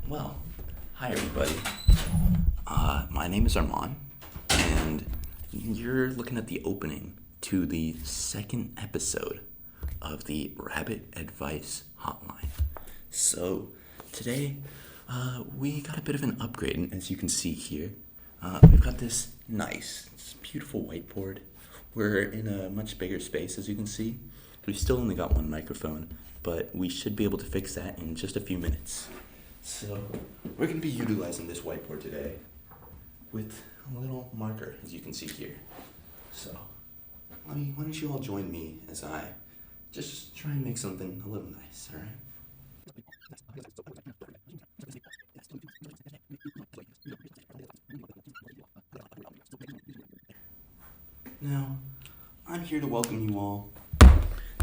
Well, hi everybody. My name is Armand, and you're looking at the opening to the second episode of the Rabbit Advice Hotline. So, today, we got a bit of an upgrade, and as you can see here, we've got this beautiful whiteboard. We're in a much bigger space, as you can see. We've still only got one microphone, but we should be able to fix that in just a few minutes. So, we're going to be utilizing this whiteboard today with a little marker, as you can see here. So, why don't you all join me as I just try and make something a little nice, alright? Now, I'm here to welcome you all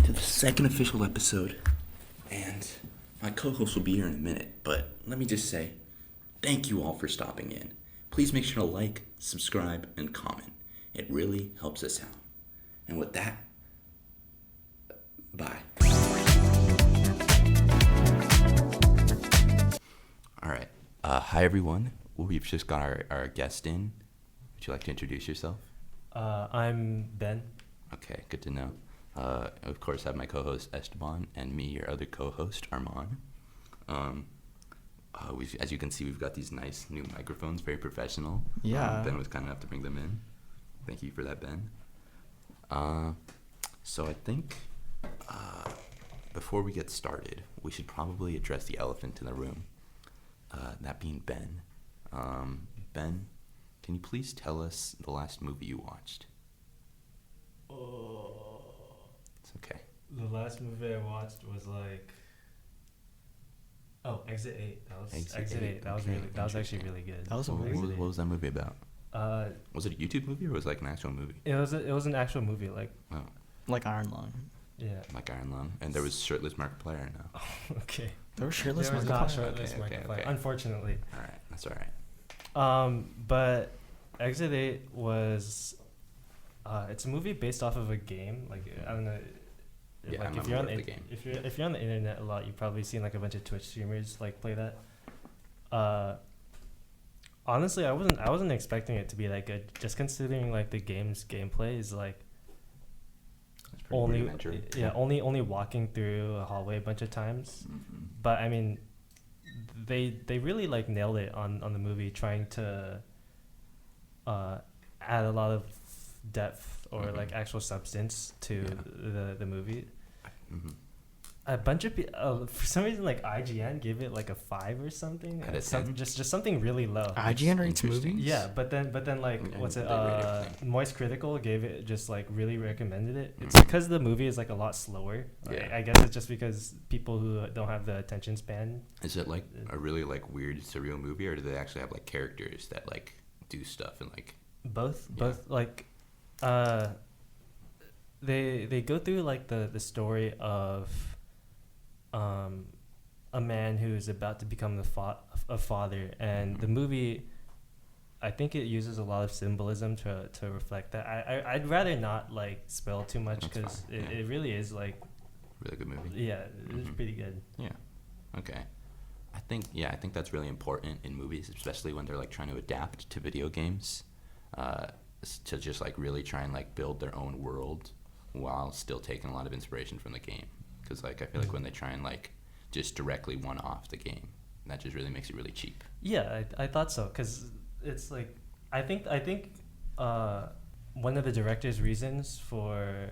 to the second official episode, and my co-host will be here in a minute, but let me just say, thank you all for stopping in. Please make sure to like, subscribe, and comment. It really helps us out. And with that, bye. Alright, hi everyone. We've just got our guest in. Would you like to introduce yourself? I'm Ben. Okay, good to know. Of course, I have my co-host Esteban and me, your other co-host Armand. As you can see, we've got these nice new microphones, very professional. Yeah. Ben was kind enough to bring them in. Thank you for that, Ben. So I think before we get started, we should probably address the elephant in the room. That being Ben. Ben, can you please tell us the last movie you watched? Oh. It's okay. The last movie I watched was Exit 8. That was Exit 8. That was Okay, that was actually really good. That was What amazing. was that movie about? Was it a YouTube movie or was it like an actual movie? It was an actual movie. Oh, Like Iron Lung. Yeah. like Iron Lung. And there was shirtless Markiplier or no? Okay. There was shirtless There was Markiplier? not shirtless Okay, Markiplier, okay. unfortunately. All right, that's all right. But Exit 8 was it's a movie based off of a game. Like, I don't know. Yeah, like I'm if you're on aware the of the game. if you're on the internet a lot, you've probably seen like a bunch of Twitch streamers like play that. Honestly, I wasn't expecting it to be that good, just considering like the game's gameplay is like That's pretty only rudimentary. only walking through a hallway a bunch of times. Mhm. But I mean, they really like nailed it on the movie, trying to add a lot of depth or Mhm. like actual substance to the movie. Mhm. A bunch of people, for some reason, like IGN gave it like a 5 or something. Out of 10? Just something really low. IGN rates Interesting. movies? Yeah, but then like Yeah, what's it? they rate everything. Moist Critical gave it just like really recommended it. It's Mhm. because the movie is like a lot slower. Yeah. I guess it's just because people who don't have the attention span. Is it like a really like weird surreal movie, or do they actually have like characters that like do stuff and like? Both Yeah. like, they go through like the story of a man who is about to become a father, and the movie, I think it uses a lot of symbolism to reflect that. I'd rather not like spoil too much That's because fine, yeah. it really is like, Really good movie. yeah, it's Mhm. pretty good. Yeah. Okay. I think that's really important in movies, especially when they're like trying to adapt to video games, to just like really try and like build their own world while still taking a lot of inspiration from the game. Because like I feel like when they try and like just directly one off the game, that just really makes it really cheap. Yeah, I thought so, because it's like I think one of the director's reasons for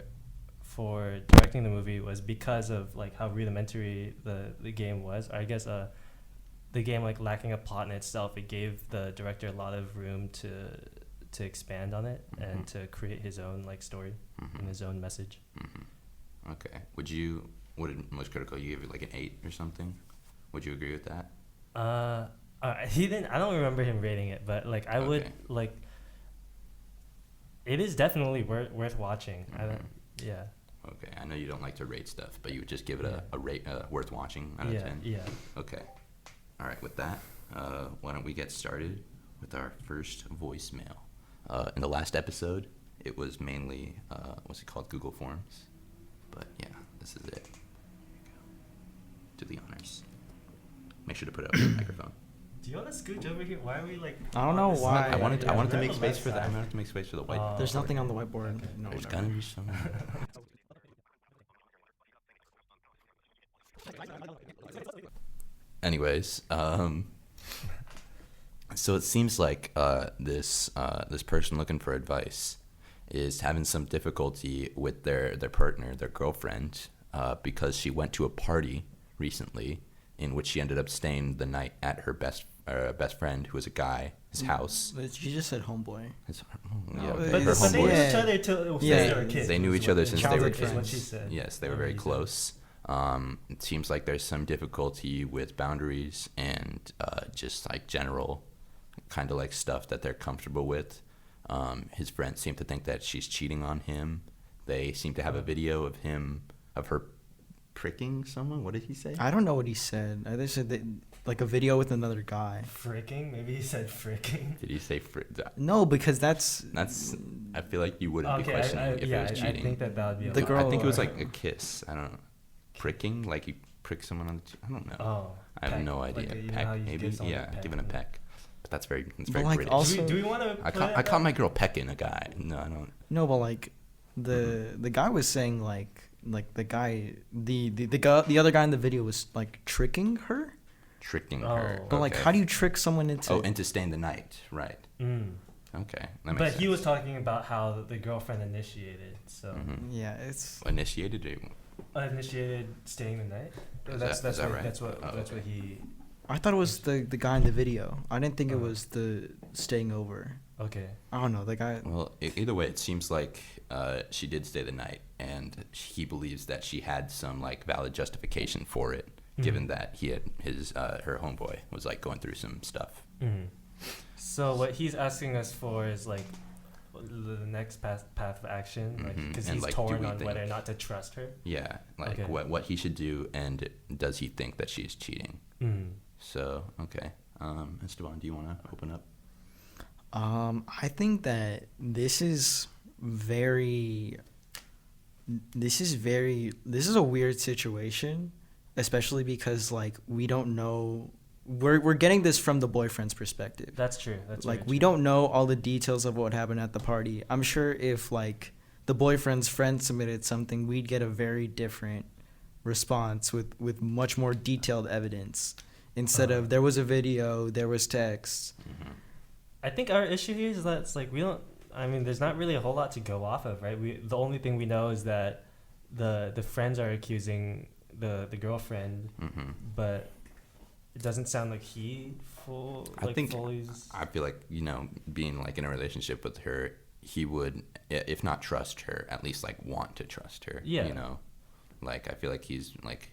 directing the movie was because of like how rudimentary the game was. Or I guess the game like lacking a plot in itself, it gave the director a lot of room to expand on it Mhm. and to create his own like story Mhm. and his own message. Mm-hmm. Okay. What did Most Critical, you gave it like an 8 or something? Would you agree with that? He didn't. I don't remember him rating it, but like I would Okay. like. It is definitely worth watching. I don't. Mhm. Yeah. Okay. I know you don't like to rate stuff, but you would just give it Yeah. a rate worth watching out of 10? Yeah. Okay. All right. With that, why don't we get started with our first voicemail? In the last episode, it was mainly, what's it called? Google Forms. But yeah, this is it. Here you go. Do the honors. Make sure to put it up to the microphone. Do you want to scooch over here? Why are we like? I don't know on this why. side? I wanted Yeah, to we're make on the space left for that. I side. wanted to make space for the white. There's nothing on the whiteboard. Okay. No, There's whatever. gonna be some. Anyways, so it seems like this person looking for advice is having some difficulty with their partner, their girlfriend, because she went to a party recently in which she ended up staying the night at her best friend, who was a guy, his house. But you just said homeboy. Yeah, No, okay. But Her they knew homeboy. each other since Yeah. they were kids. They knew is each what- other since they were childhood kids. is what she said. Yes, they were Oh, very he said. close. It seems like there's some difficulty with boundaries and just like general kind of like stuff that they're comfortable with. His friends seem to think that she's cheating on him. They seem to have a video of her pricking someone. What did he say? I don't know what he said. I just said that, like a video with another guy. Fricking? Maybe he said fricking. Did he say No, because that's I feel like you wouldn't be questioning if it was cheating. I think that would be. The a girl- I think it was like a kiss. I don't know. Pricking, like you prick someone on the cheek. I don't know. Oh. I have peck. no idea. Like, you know Peck, how you maybe. give someone Yeah, peck, giving a yeah. peck. But that's very But, very like, British. also- Do we want to? I caught my girl pecking a guy. No, I don't. no, but like the guy was saying like the guy the other guy in the video was like tricking her. Tricking Oh. her. But like, Okay. how do you trick someone into? into staying the night, right? Mm. Okay, that makes But sense. he was talking about how the girlfriend initiated. So Mhm. Yeah, it's Initiated it. initiated staying the night. Is That's that what, right? That's what Oh, that's okay. what he. I thought it was the guy in the video. I didn't think it Oh. was the staying over. Okay. I don't know the guy. Well, either way, it seems like she did stay the night, and he believes that she had some like valid justification for it, given Mhm. that he had her homeboy was like going through some stuff. Mm. So what he's asking us for is like the next path of action, like Mhm. because And, he's like, do torn we on whether or think- not to trust her. Yeah, like Okay. what he should do, and does he think that she's cheating? Mm. So okay, Esteban, do you want to open up? I think that this is a weird situation, especially because like we don't know. We're getting this from the boyfriend's perspective. That's true. That's Like very we true. don't know all the details of what happened at the party. I'm sure if like the boyfriend's friend submitted something, we'd get a very different response with much more detailed evidence instead of there was a video, there was text. Mm-hmm. I think our issue here is that it's like we don't. I mean, there's not really a whole lot to go off of, right? The only thing we know is that the friends are accusing the girlfriend, Mm-hmm. but it doesn't sound like he I think- fully. I feel like, being like in a relationship with her, he would, if not trust her, at least like want to trust her. Yeah. Like I feel like he's like,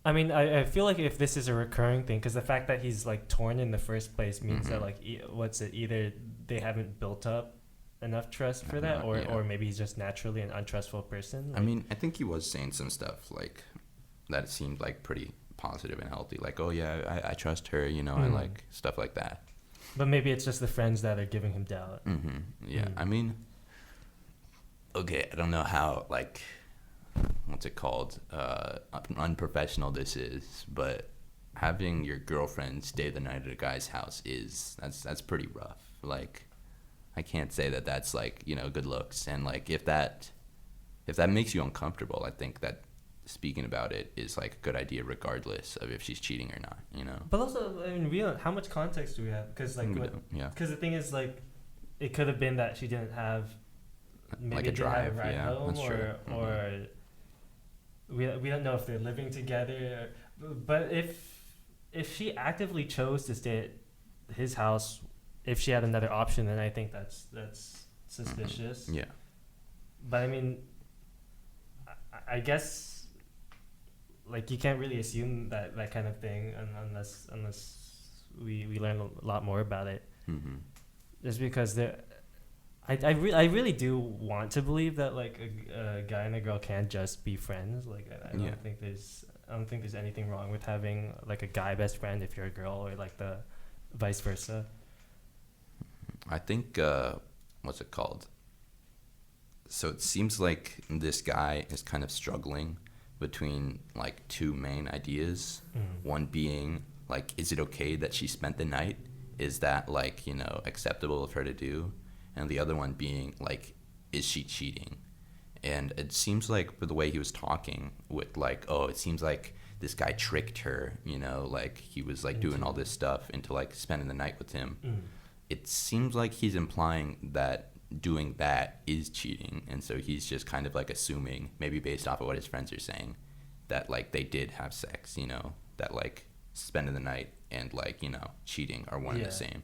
I mean, I feel like if this is a recurring thing, because the fact that he's like torn in the first place means that Mhm. like either they haven't built up enough trust for that, Yeah. or maybe he's just naturally an untrustful person. I mean, I think he was saying some stuff like that seemed like pretty positive and healthy. Like, oh yeah, I trust her, I Mm. like stuff like that. but maybe it's just the friends that are giving him doubt. Mm-hmm. Yeah, Mm. I mean, okay, I don't know how like, what's it called, unprofessional this is, but having your girlfriend stay the night at a guy's house that's pretty rough. Like, I can't say that that's like good looks, and like if that makes you uncomfortable, I think that speaking about it is like a good idea regardless of if she's cheating or not. But also, I mean, we don't. How much context do we have? Because like, We don't, yeah. because the thing is, like, it could have been that she didn't have maybe Like a didn't have drive, ride yeah, home, that's true. or we don't know if they're living together. But if she actively chose to stay at his house, if she had another option, then I think that's suspicious. Yeah. But I mean, I guess like you can't really assume that kind of thing unless we learn a lot more about it. Mm-hmm. Just because I really do want to believe that like a guy and a girl can't just be friends. Like I don't Yeah. think there's anything wrong with having like a guy best friend if you're a girl, or like the vice versa. I think, what's it called? So it seems like this guy is kind of struggling between like two main ideas. Mm. One being like, is it okay that she spent the night? Is that, like, you know, acceptable of her to do? And the other one being, like, is she cheating? And it seems like, for the way he was talking with, like, oh, it seems like this guy tricked her, you know, like, he was, like, doing all this stuff into, like, spending the night with him. It seems like he's implying that doing that is cheating, and so he's just kind of, like, assuming, maybe based off of what his friends are saying, that, like, they did have sex, you know, that, like, spending the night and, like, you know, cheating are one and the same.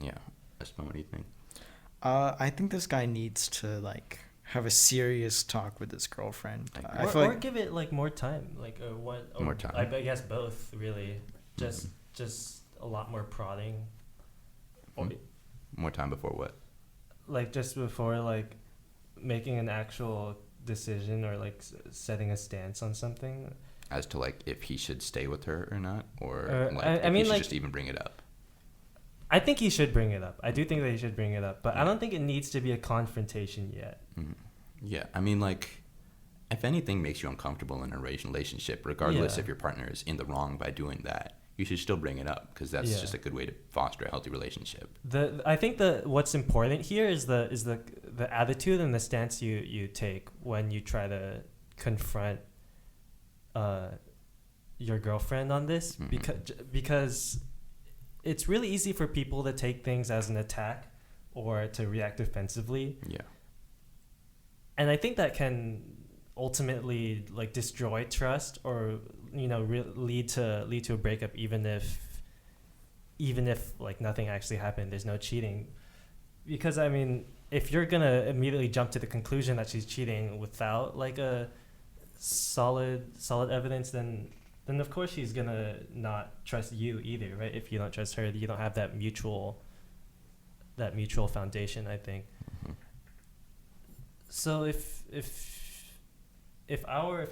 Yeah. Esteban, what do you think? I think this guy needs to, like, have a serious talk with his girlfriend. Or give it, like, more time, like, more time. I guess both, really. Just a lot more prodding. More time before what? Like, just before, like, making an actual decision or, like, setting a stance on something. As to, like, if he should stay with her or not, or like, I if mean, he should like, just even bring it up. I think he should bring it up. I do think that he should bring it up, but I don't think it needs to be a confrontation yet. Yeah, I mean, like, if anything makes you uncomfortable in a relationship, regardless if your partner is in the wrong by doing that, you should still bring it up, because that's just a good way to foster a healthy relationship. I think what's important here is the attitude and the stance you take when you try to confront your girlfriend on this, because it's really easy for people to take things as an attack or to react defensively. Yeah. And I think that can ultimately, like, destroy trust, or, you know, lead to a breakup, even if like nothing actually happened, there's no cheating. Because, I mean, if you're gonna immediately jump to the conclusion that she's cheating without, like, a solid evidence, then of course she's gonna not trust you either, right? If you don't trust her, you don't have that mutual foundation, I think. So if our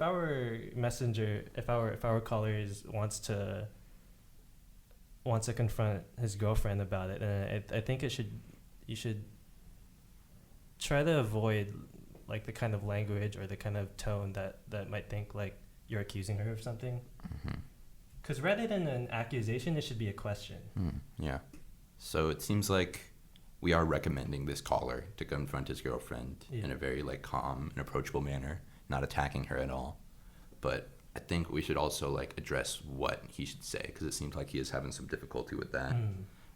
messenger, if our caller wants to confront his girlfriend about it, then I think you should try to avoid, like, the kind of language or the kind of tone that might think like you're accusing her of something. Because rather than an accusation, it should be a question. Yeah. So it seems like we are recommending this caller to confront his girlfriend in a very, like, calm and approachable manner, not attacking her at all. But I think we should also, like, address what he should say, because it seems like he is having some difficulty with that.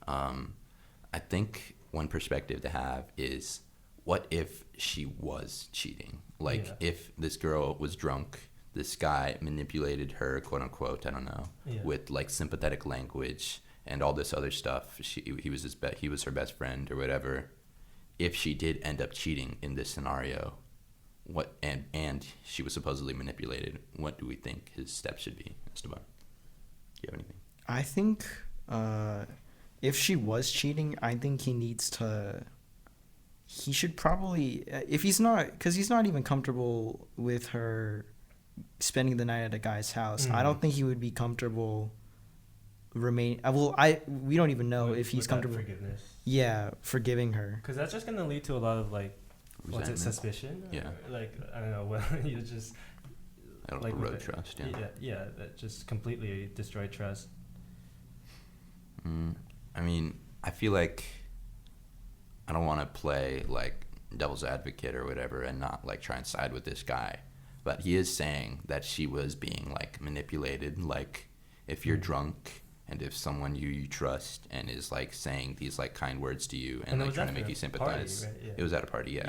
I think one perspective to have is, what if she was cheating? Like, if this girl was drunk, this guy manipulated her, quote unquote, I don't know, with, like, sympathetic language and all this other stuff. He was her best friend or whatever. If she did end up cheating in this scenario, and she was supposedly manipulated, what do we think his steps should be, Esteban? Do you have anything? I think if she was cheating, I think he should probably, if he's not, because he's not even comfortable with her spending the night at a guy's house, I don't think he would be comfortable we don't even know if he's comfortable. Forgiveness. Yeah, forgiving her. Because that's just going to lead to a lot of, like, Resentment. suspicion? Yeah. Or, like, I don't know, well, you just... I don't like, erode trust, Yeah, that just completely destroyed trust. I mean, I feel like I don't want to play, like, devil's advocate or whatever and not, like, try and side with this guy. But he is saying that she was being, like, manipulated. Like, if you're drunk and if someone you trust and is, like, saying these, like, kind words to you and like, trying to make you sympathize. Party, right? Yeah. It was at a party,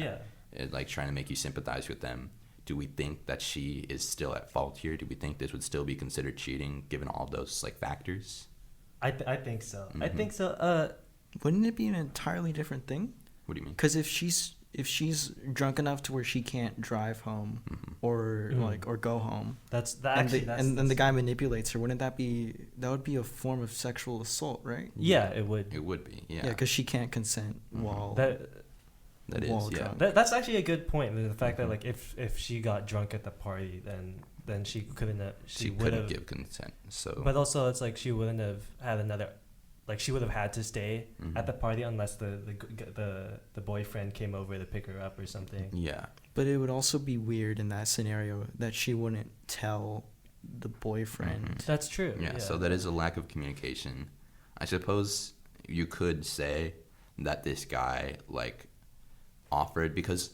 like, trying to make you sympathize with them. Do we think that she is still at fault here? Do we think this would still be considered cheating given all those, like, factors? I think so. I think so. Wouldn't it be an entirely different thing? What do you mean? Because if she's drunk enough to where she can't drive home or go home, and the guy manipulates her, wouldn't that would be a form of sexual assault, right? Yeah, it would. It would be, yeah. Yeah, because she can't consent while that is, while yeah. drunk. That's actually a good point. The fact that, like, if she got drunk at the party, then she couldn't give consent. So, but also it's like she wouldn't have had another. Like, she would have had to stay at the party unless the boyfriend came over to pick her up or something. Yeah. But it would also be weird in that scenario that she wouldn't tell the boyfriend. That's true. Yeah, so that is a lack of communication. I suppose you could say that this guy like offered, because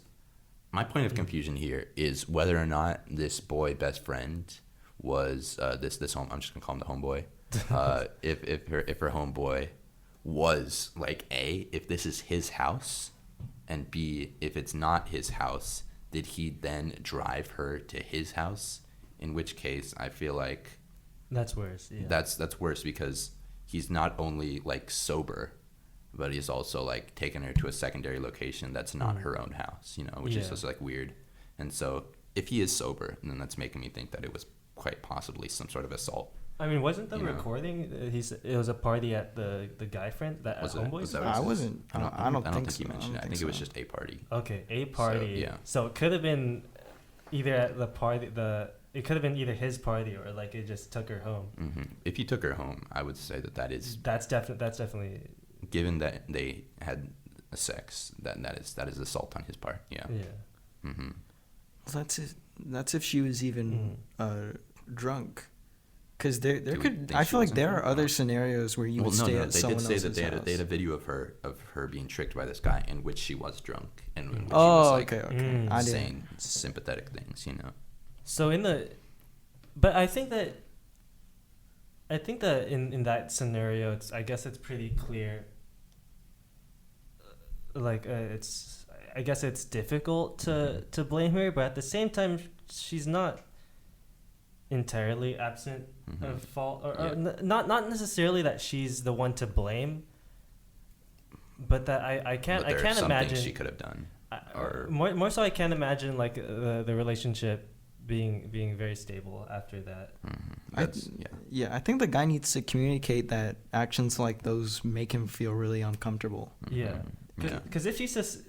my point of confusion here is whether or not this boy best friend was this home. I'm just gonna call him the homeboy. If her homeboy was like if this is his house, and B, if it's not his house, did he then drive her to his house? In which case, I feel like that's worse. Yeah. That's worse, because he's not only like sober, but he's also like taken her to a secondary location that's not her own house, you know, which is just like weird. And so if he is sober, then that's making me think that it was quite possibly some sort of assault. I mean, wasn't the recording? It was a party at the guy friend that homeboy's. I wasn't. I don't think so. He mentioned it. I think it was just a party. Okay, a party. So, yeah. So it could have been either at the party. It could have been either his party or like it just took her home. Mm-hmm. If he took her home, I would say that's definitely. Given that they had sex, that is assault on his part. Yeah. Yeah. Mm-hmm. Well, that's if she was even drunk. Because there could, I feel like there are other scenarios where you would stay at someone else's house. They had a video of her being tricked by this guy in which she was drunk and in which she was like saying sympathetic things, you know. So but I think that in that scenario, I guess it's pretty clear. Like I guess it's difficult to blame her, but at the same time, she's not entirely absent of fault, or not necessarily that she's the one to blame, but that I can't imagine she could have done, or more so I can't imagine like the relationship being very stable after that. I think the guy needs to communicate that actions like those make him feel really uncomfortable. Because if she's just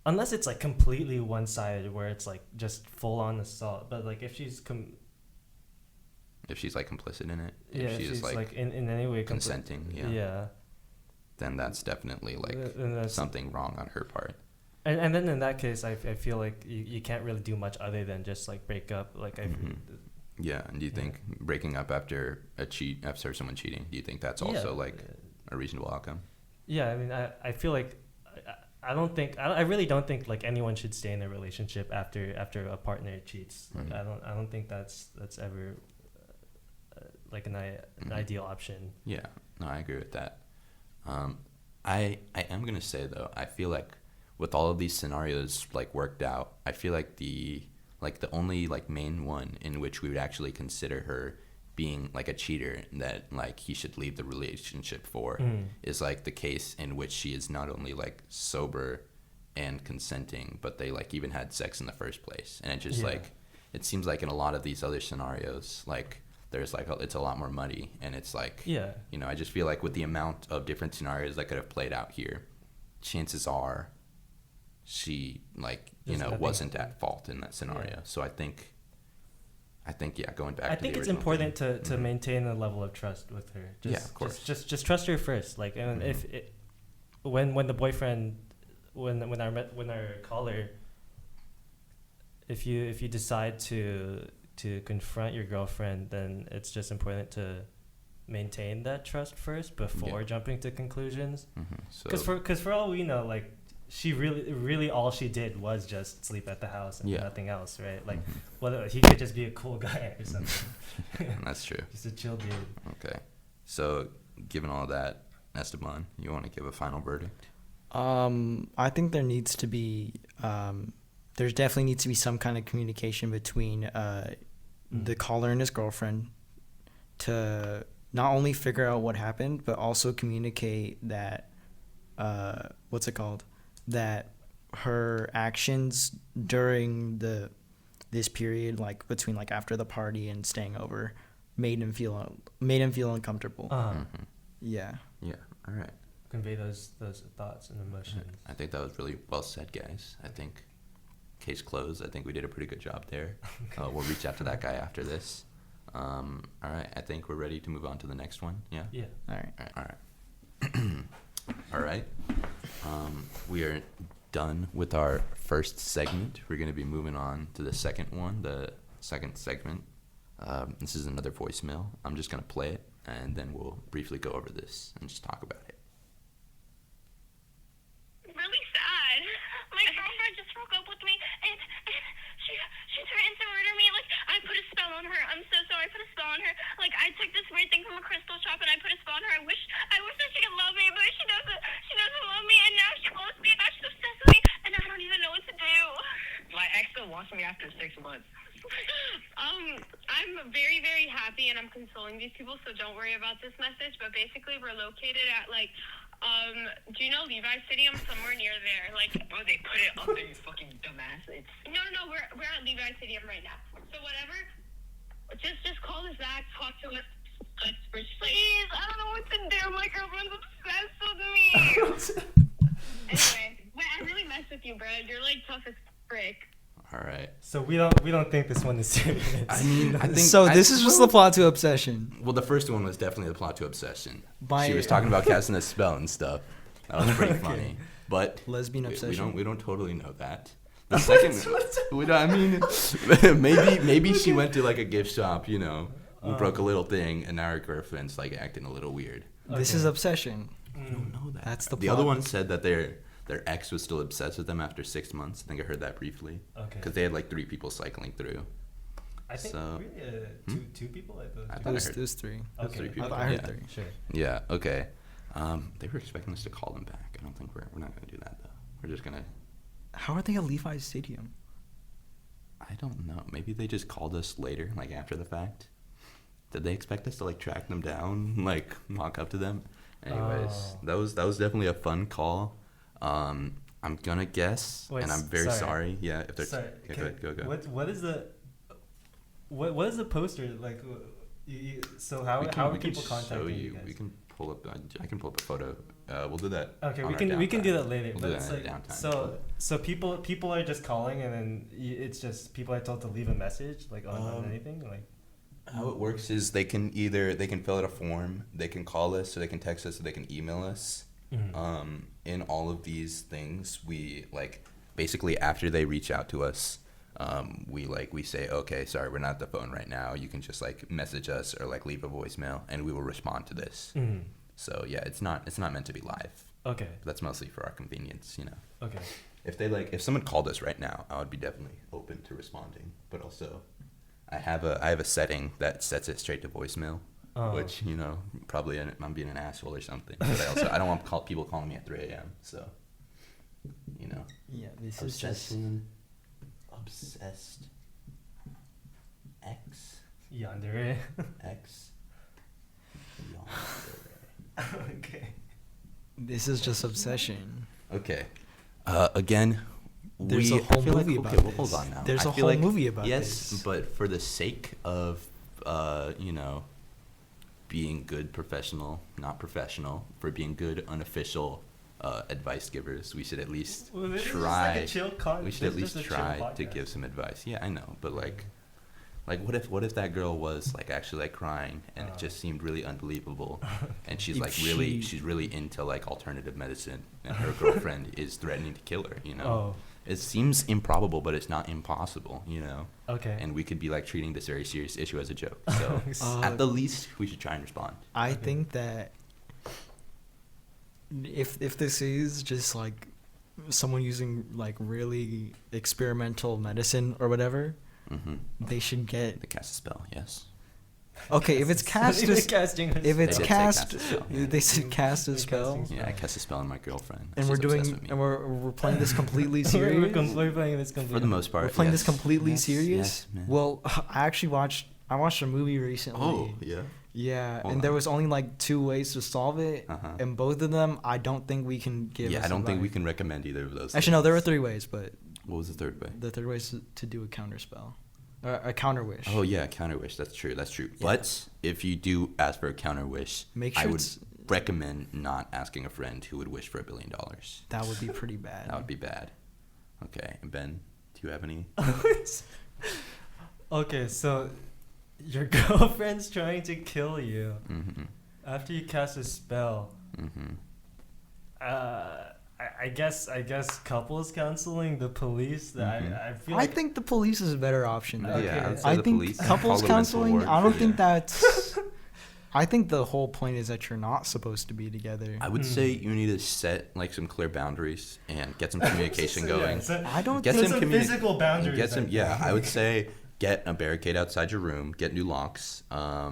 unless it's like completely one-sided where it's like just full-on assault, but like if she's like complicit in it, if she's like in any way consenting, then that's definitely like something wrong on her part. And then in that case, I feel like you can't really do much other than just like break up. Like and do you think breaking up after someone cheating, do you think that's also like a reasonable outcome? Yeah, I mean, I feel like I really don't think like anyone should stay in a relationship after a partner cheats. Like I don't think that's ever like an ideal option. Yeah, no, I agree with that. I am gonna say though, I feel like with all of these scenarios like worked out, I feel like the only like main one in which we would actually consider her being like a cheater that like he should leave the relationship for is like the case in which she is not only like sober and consenting, but they like even had sex in the first place. And it just like it seems like in a lot of these other scenarios, like there's like it's a lot more muddy, and it's like you know, I just feel like with the amount of different scenarios that could have played out here, chances are she like wasn't at fault in that scenario. So I think going back. I think it's important to maintain a level of trust with her. Of course. Just trust her first. Like, and if when the boyfriend, when our caller, if you decide to confront your girlfriend, then it's just important to maintain that trust first before jumping to conclusions. Because for all we know, like, she really all she did was just sleep at the house and nothing else, right? Like, well, he could just be a cool guy or something. That's true. Just a chill dude. Okay. So, given all that, Esteban, you want to give a final verdict? I think there needs to be, there's definitely needs to be some kind of communication between the caller and his girlfriend to not only figure out what happened, but also communicate that, that her actions during this period, like between like after the party and staying over, made him feel uncomfortable. Yeah. All right. Convey those thoughts and emotions. I think that was really well said, guys. I think case closed. I think we did a pretty good job there. We'll reach out to that guy after this. All right. I think we're ready to move on to the next one. Yeah. All right. All right. We are done with our first segment. We're going to be moving on to the second one, the second segment. This is another voicemail. I'm just gonna play it, and then we'll briefly go over this and just talk about it. Really sad. My girlfriend just broke up with me, and she threatened to murder me. Like, I put a spell on her. I'm so sorry. I put a spell on her. Like, I took this weird thing from a crystal shop, and I put a spell on her. I wish that she could love me, but she doesn't. She doesn't love me, and now she loves me. Now she's obsessed with me, and I don't even know what to do. My ex still wants me after 6 months. I'm very, very happy, and I'm consoling these people, so don't worry about this message. But basically, we're located at, like, do you know Levi Stadium? Somewhere near there. Like, oh, they put it up there, you fucking dumbass. No, we're at Levi Stadium right now. So whatever, just call us back, talk to us. Please, I don't know what to do. My girlfriend's obsessed with me. Anyway, wait, I really mess with you, bro. You're, like, tough as frick. All right. So we don't think this one is serious. I mean, I think So this is just the plot to Obsession. Well, the first one was definitely the plot to Obsession. By- She was talking about casting a spell and stuff. That was pretty Okay. funny. But Lesbian obsession? We don't totally know that. The second, we don't, I mean, maybe she went to like a gift shop, you know, broke a little thing, and now her girlfriend's like acting a little weird. This Okay. is Obsession. I don't know that. That's the The other plot. one said that their ex was still obsessed with them after 6 months. I think I heard that briefly. Okay. Because they had like 3 people cycling through. I think So- really two people. I thought. I two thought I There's, heard- there's 3. Okay. 3 people. I heard yeah. 3. Sure. Yeah. Okay. They were expecting us to call them back. I don't think we're not gonna do that though. We're just gonna. How are they at Levi Stadium? I don't know. Maybe they just called us later, like after the fact. Did they expect us to like track them down, like walk up to them? Anyways, Oh. that was definitely a fun call. I'm gonna guess, Wait, and I'm very sorry. sorry. Yeah, if they're Sorry. yeah, go. What is the what is the poster like? So how are people contacting you guys? We can pull up. I can pull up a photo. We'll do that. Okay, on we our can do downtime. that later. We'll But do it's that in like downtime. so people are just calling, and then it's just people are told to leave a message like on anything like. How it works is they can fill out a form, they can call us, or they can text us, or they can email us. Mhm. In all of these things, we like basically after they reach out to us, we say, okay, sorry, we're not at the phone right now. You can just like message us or like leave a voicemail, and we will respond to this. Mhm. So yeah, it's not meant to be live. Okay. That's mostly for our convenience, you know. Okay. If someone called us right now, I would be definitely open to responding. But also, I have a setting that sets it straight to voicemail, Oh. which you know probably I'm being an asshole or something. But I don't want people calling me at 3 a.m. So, you know. Yeah, this is just... Obsessed. X Yandere. X. Yandere. Okay. This is just Obsession. Okay. Again, There's we a whole I feel movie like, about okay, well, this. hold on now. There's I a feel whole movie about yes, this. but for the sake of, being good professional, not professional, for being good unofficial advice givers, we should at least Well, this is just try. like a chill We should at this is least just a chill try to podcast. give some advice. Yeah, I know, but like what if that girl was like actually like crying and it just seemed really unbelievable, and she's If like she's really into like alternative medicine, and her girlfriend is threatening to kill her. You know, Oh. it seems improbable, but it's not impossible. You know, Okay. and we could be like treating this very serious issue as a joke. So Uh, at the least, we should try and respond. I Okay. think that if this is just like someone using like really experimental medicine or whatever, Mm-hmm. they should get... The cast a spell, yes. Okay, if it's cast Even as... casting a If it's They did say cast... cast a spell, yeah. They said cast a They're spell. casting Yeah, I cast a spell on my girlfriend. And She's we're obsessed doing... with me. And we're playing this completely We're serious? playing this completely. For the most part, We're playing this yes. completely Yes, serious? yes, man. Well, I actually watched a movie recently. Oh, yeah. Yeah, Hold and there on. was only like 2 ways to solve it, Uh-huh. and both of them I don't think we can give. Yeah, us I don't think we advice. can recommend either of those. Actually, no, there were things. 3 ways, but What was the third way? the third way is to do a counter spell, or a counter wish. Oh yeah, counter wish. That's true. Yeah. But if you do ask for a counter wish, Make I sure would it's- recommend not asking a friend who would wish for $1 billion. That would be pretty bad. That would be bad. Okay, and Ben, do you have any? Okay, so your girlfriend's trying to kill you Mm-hmm. after you cast a spell. Mm-hmm. I guess couples counseling, the police. I feel I like think the police is a better option. Okay. Yeah, I'd say I the think police. couples Call a mental counseling. ward I don't for think you. that's. I think the whole point is that you're not supposed to be together. I would say you need to set like some clear boundaries and get some communication going. I don't Get think some physical boundaries. Get some, I yeah. think. I would say get a barricade outside your room. Get new locks. I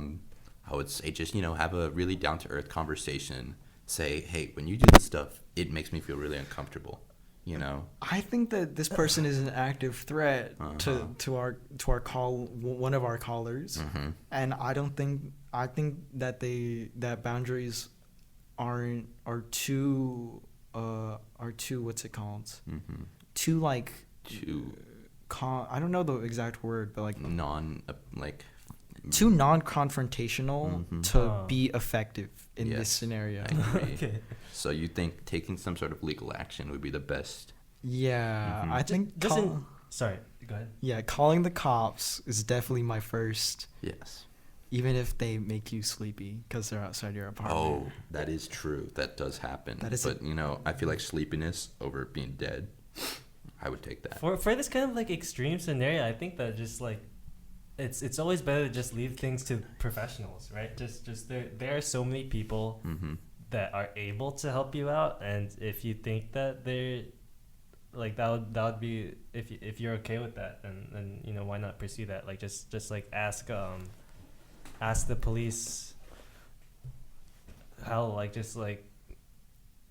would say just have a really down to earth conversation. Say, hey, when you do this stuff, it makes me feel really uncomfortable. I think that this person is an active threat Uh-huh. to our call, one of our callers, Mhm. and I think that that boundaries are too what's it called, Mhm. too like Too I don't know the exact word, but like too non-confrontational Mhm. to be effective in this Yes. scenario. I agree. Okay. So you think taking some sort of legal action would be the best? Yeah, Mhm. I think Sorry, go ahead. yeah, calling the cops is definitely my first. Yes. Even if they make you sleepy because they're outside your apartment. Oh, that is true. That does happen. That is but I feel like sleepiness over being dead. I would take that. For this kind of like extreme scenario, I think that just like it's always better to just leave things to professionals, right? Just there are so many people Mm-hmm. that are able to help you out, and if you think that they're like that would be if you're okay with that, then why not pursue that? Like just like ask the police how, like just like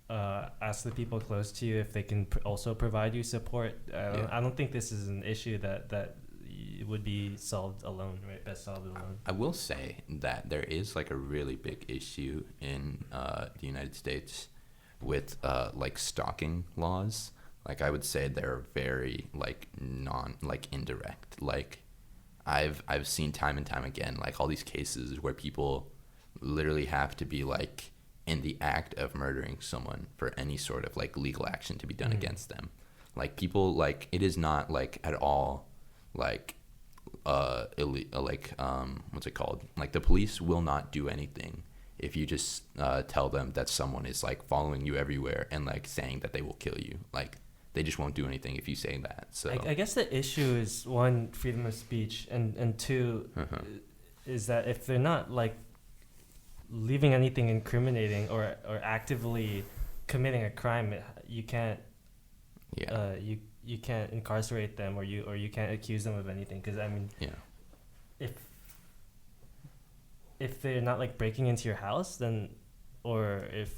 ask the people close to you if they can also provide you support. I don't think this is an issue that would be solved alone, right? Best solved alone. I will say that there is like a really big issue in the United States with like stalking laws. Like I would say they're very like indirect. Like I've seen time and time again like all these cases where people literally have to be like in the act of murdering someone for any sort of like legal action to be done against them. Like people like it is not like at all like what's it called? Like the police will not do anything if you just tell them that someone is like following you everywhere and like saying that they will kill you. Like they just won't do anything if you say that. So I guess the issue is one, freedom of speech, and two is that if they're not like leaving anything incriminating or actively committing a crime, you can't you can't incarcerate them or you can't accuse them of anything, because I mean if they're not like breaking into your house, then or if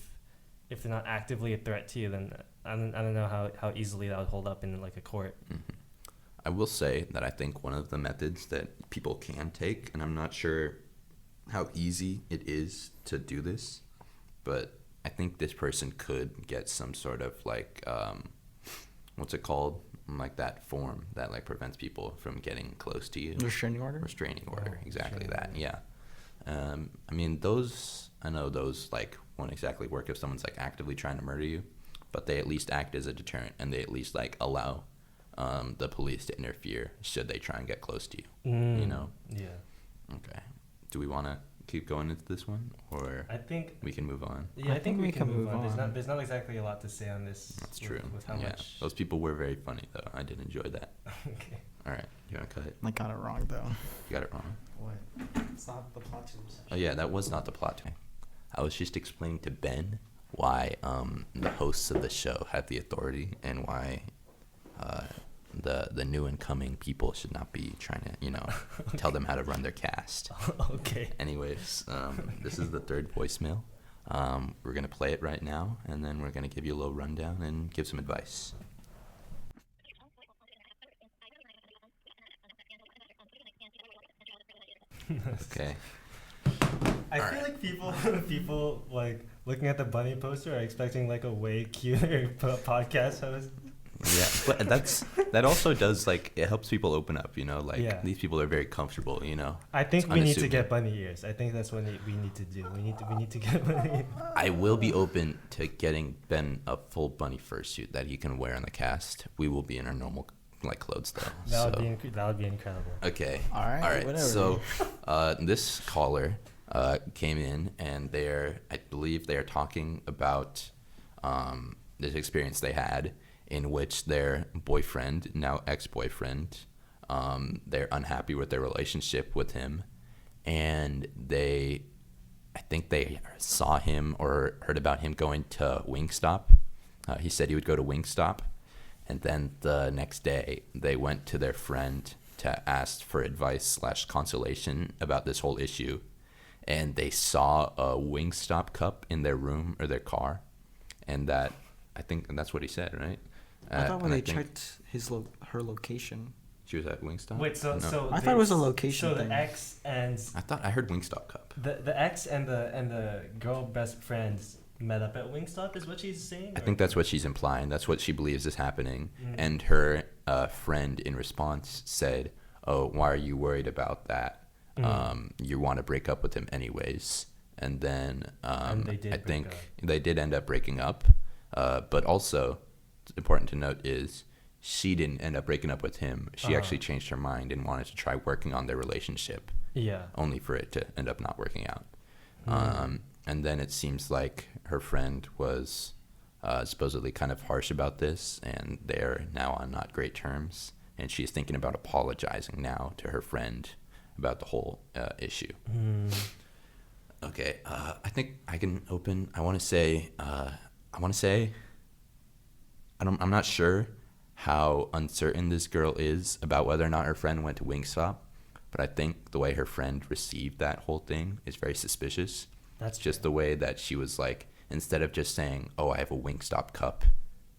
they're not actively a threat to you, then I don't know how easily that would hold up in like a court. Mm-hmm. I will say that I think one of the methods that people can take, and I'm not sure how easy it is to do this, but I think this person could get some sort of like what's it called, like that form that like prevents people from getting close to you. Restraining order. Restraining order, exactly restraining that. Yeah. I mean I know those like won't exactly work if someone's like actively trying to murder you, but they at least act as a deterrent, and they at least like allow the police to interfere should they try and get close to you. Yeah. Okay. Do we want to keep going into this one, or I think we can move on? I think we can move on. There's not exactly a lot to say on this. That's true. With how much. Those people were very funny though. I did enjoy that. Okay. All right, you want to cut it? I got it wrong though. You got it wrong. What? It's not the plot to Oh yeah, that was not the plot. I was just explaining to Ben why the hosts of the show have the authority and why the new incoming people should not be trying to tell them how to run their cast. Okay. Anyways, this is the third voicemail. We're gonna play it right now, and then we're gonna give you a little rundown and give some advice. Okay. I feel like people like looking at the bunny poster are expecting like a way cuter podcast host. Yeah, but that also does like it helps people open up. These people are very comfortable. I think It's we need to unassuming. get bunny ears. I think that's what we need to do. We need to get bunny. I will be open to getting Ben a full bunny fursuit that he can wear on the cast. We will be in our normal like clothes though. That would be incredible. Okay. All right, whatever. So, this caller came in, and I believe they are talking about this experience they had in which their boyfriend, now ex-boyfriend, they're unhappy with their relationship with him, and I think they saw him or heard about him going to Wingstop. He said he would go to Wingstop, and then the next day they went to their friend to ask for advice / consolation about this whole issue, and they saw a Wingstop cup in their room or their car, and that's what he said, right? I thought when and they I think checked her location. she was at Wingstop. Wait, so No. so I thought it was a location So thing. the ex and I thought I heard Wingstop cup. the ex and the girl best friends met up at Wingstop, is what she's saying? I think that's what she's implying. That's what she believes is happening. Mm. And her friend in response said, "Oh, why are you worried about that? You want to break up with him anyways." And then And they did I break think up. they did end up breaking up. But also, it's important to note is she didn't end up breaking up with him. She actually changed her mind and wanted to try working on their relationship, Yeah. only for it to end up not working out. Mm. And then it seems like her friend was supposedly kind of harsh about this, and they're now on not great terms. And she's thinking about apologizing now to her friend about the whole issue. Mm. Okay, I think I can open. I want to say, I'm not sure how uncertain this girl is about whether or not her friend went to Wingstop, but I think the way her friend received that whole thing is very suspicious. That's Just true. the way that she was like, instead of just saying, "Oh, I have a Wingstop cup,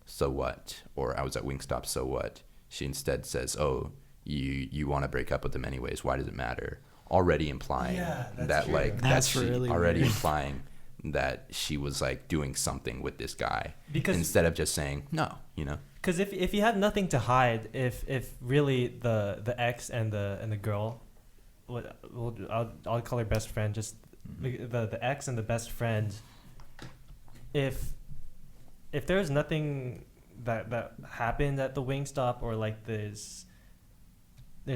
so what?" or "I was at Wingstop, so what?" she instead says, "Oh, you want to break up with them anyways. Why does it matter?" Already implying Yeah, that's that true. like That's she really already weird. implying that she was like doing something with this guy Because instead of just saying no, you know. Because if you have nothing to hide, if really the ex and the girl, I'll call her best friend, just the ex and the best friend, if there's nothing that happened at the Wingstop, or like there's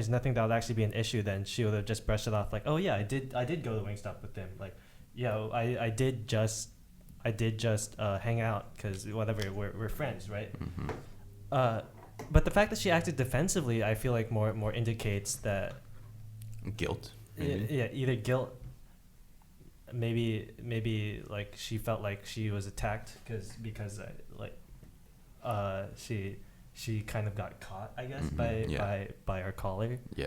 nothing that would actually be an issue, then she would have just brushed it off like, oh yeah, I did go to Wingstop with them, like, yeah, I did just hang out because whatever, we're friends, right? Mm-hmm. But the fact that she acted defensively, I feel like more indicates that Guilt, maybe. yeah, either guilt, maybe like she felt like she was attacked because she kind of got caught, I guess, Mhm, by our caller. Yeah.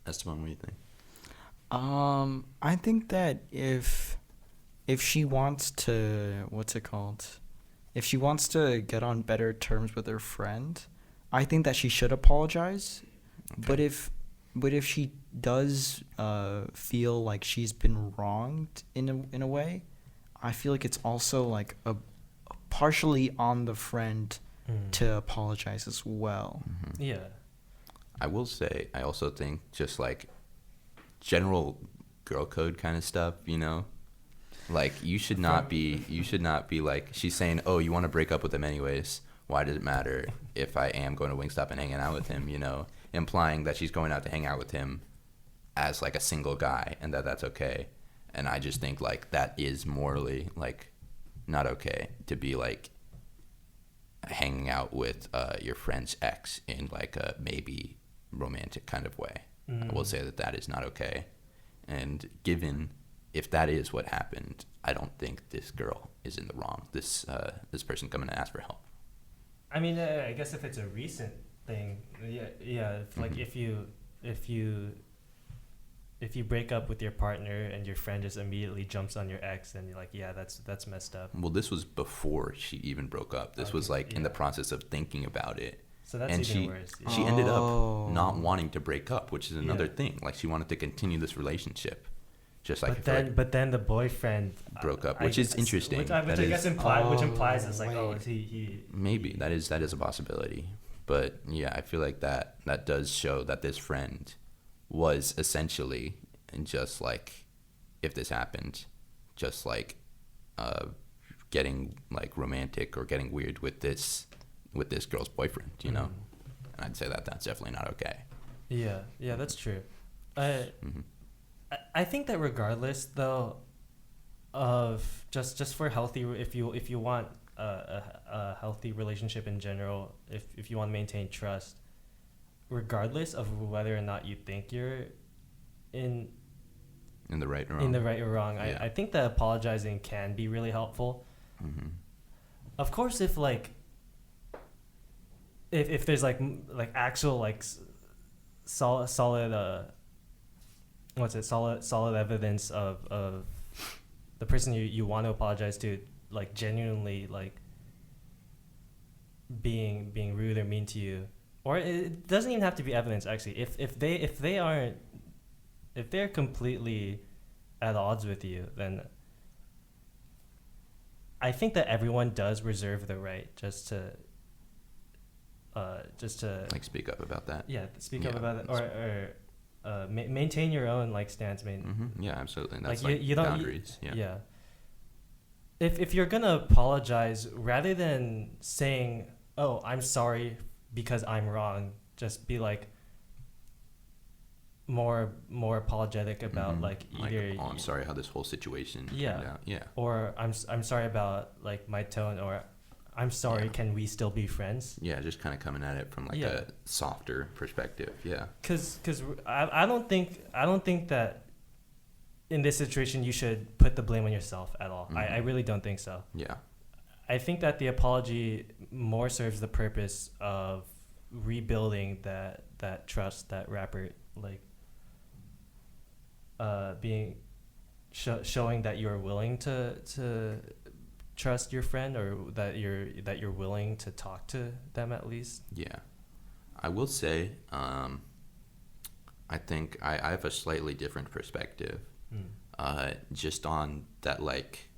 Esteban, what do you think? I think that if she wants to, if she wants to get on better terms with her friend, I think that she should apologize. Okay. But if she does feel like she's been wronged in a way, I feel like it's also like a partially on the friend to apologize as well. Mhm. Yeah. I will say, I also think just like general girl code kind of stuff, you know, like you should not be like, she's saying, "Oh, you want to break up with him anyways. Why does it matter if I am going to Wingstop and hanging out with him?" You know, implying that she's going out to hang out with him as like a single guy, and that's okay. And I just think like that is morally like not okay to be like hanging out with your friend's ex in like a maybe romantic kind of way. I will say that is not okay. And given if that is what happened, I don't think this girl is in the wrong. This person coming to ask for help. I mean, I guess if it's a recent thing, yeah. Like Mhm. if you break up with your partner and your friend just immediately jumps on your ex, and you're like, yeah, that's messed up. Well, this was before she even broke up. This was Okay, like in the yeah. process of thinking about it. So that's And even worse. Yeah. she ended up Oh. not wanting to break up, which is another Yeah. thing. Like she wanted to continue this relationship, just like But then the boyfriend broke up, I which is guess- interesting. Which That I guess is- implies it's like, oh, wait. he maybe that is a possibility. But yeah, I feel like that does show that this friend was essentially, and just like if this happened, just like getting like romantic or getting weird with this girl's boyfriend, you know. And I'd say that that's definitely not okay. Yeah, that's true. Mhm. I think that regardless though of just for healthy, if you want a healthy relationship in general, if you want to maintain trust, regardless of whether or not you think you're in In the right or wrong. in the right or wrong, Yeah. I think that apologizing can be really helpful. Mm-hmm. Of course, if like if there's like actual like solid solid evidence of the person you want to apologize to like genuinely like being rude or mean to you, or it doesn't even have to be evidence actually. If they're completely at odds with you, then I think that everyone does reserve the right just to Like speak up about that. speak up Yeah, about it, or maintain your own like stance. Mm-hmm. Yeah, absolutely. And that's like you don't boundaries. Yeah. If you're gonna apologize, rather than saying, "Oh, I'm sorry because I'm wrong," just be like more apologetic about Mhm. like either oh, I'm sorry how this whole situation Yeah. turned out. Yeah. or I'm sorry about like my tone, or I'm sorry, Yeah. can we still be friends? Yeah, just kind of coming at it from like Yeah. a softer perspective. Yeah. Cause I don't think that in this situation you should put the blame on yourself at all. I Mhm. really don't think so. Yeah. I think that the apology more serves the purpose of rebuilding that trust, that rapper, like being showing that you're willing to trust your friend, or that you're willing to talk to them at least. Yeah. I will say, I think I have a slightly different perspective. Just on that, like,